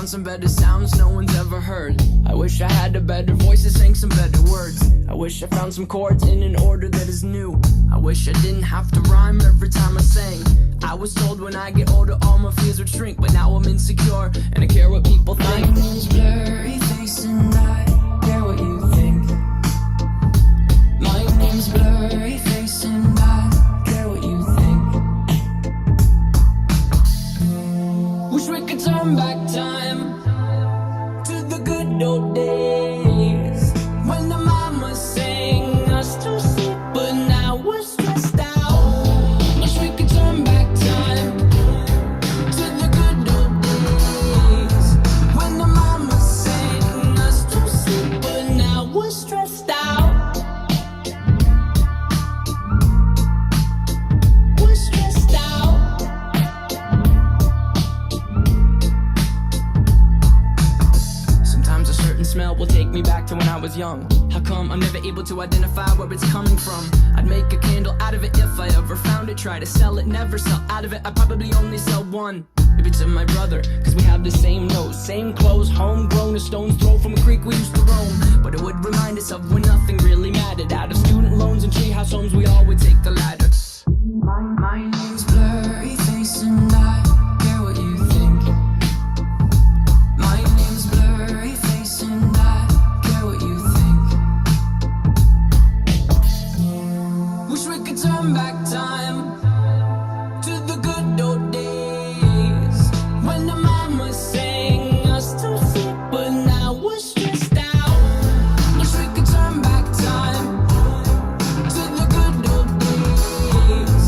found some better sounds no one's ever heard. I wish I had a better voice that sang some better words. I wish I found some chords in an order that is new. I wish I didn't have to rhyme every time I sang. I was told when I get older all my fears would shrink, but now I'm insecure and I care what people think. My name's Blurryface and I care what you think. My name's Blurryface and I care what you think. Wish we could turn back time to the good old days when the mama sang us to sleep, but now we're stressed out. Wish we could turn back time to the good old days when the mama sang us to sleep, but now we're stressed out. We're stressed out. Sometimes a certain smell will take me back to when I was young. How come I'm never able to identify where it's coming from? I'd make a candle out of it if I ever found it. Try to sell it, never sell out of it. I'd probably only sell one. Maybe to my brother, cause we have the same nose, same clothes, homegrown, a stone's throw from a creek we used to roam. But it would remind us of when nothing really mattered. Out of student loans and treehouse homes, we all would take the ladder. My name's Blurryface and I care what you think. My name's Blurryface and I care what you think. Wish we could turn back time to the good old days when the mama sang us to sleep, but now we're stressed out. Wish we could turn back time to the good old days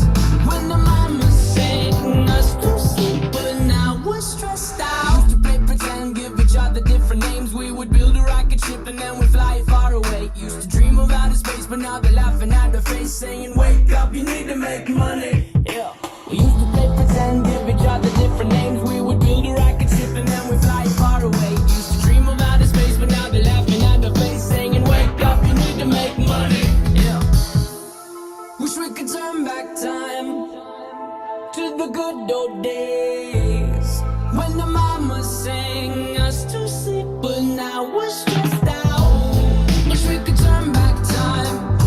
when the mama sang us to sleep, but now we're stressed out. Used to play pretend, give each other different names. We would build a rocket ship and then we'd fly far away. Used to dream of outer space, but now they're laughing at our face, saying, wake up, you need to make money. Yeah. We used to play pretend, give each other different names. We would build a rocket ship and then we'd fly far away. Used to dream of outer space, but now they're laughing at our face, saying, wake up, you need to make money. Yeah. Wish we could turn back time to the good old days when the mama sang us to sleep, but now we're stressed out. Wish we could turn back time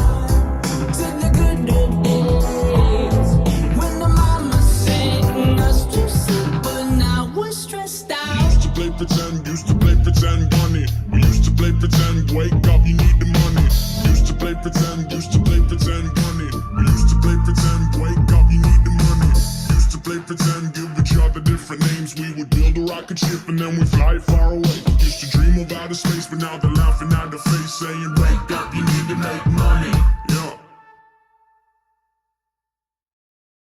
to the good old days when the mama sang us to sleep, but now we're stressed out. Used to play pretend, bunny. We used to play pretend, wake up, you need the money. Used to play pretend, bunny. We used to play pretend, wake up, you need the money. Used to play pretend, give each other different names. We would build a rocket ship and then we'd fly far away. Used to dream of outer space, but now they're laughing at our face, saying, wake up, you need to make money.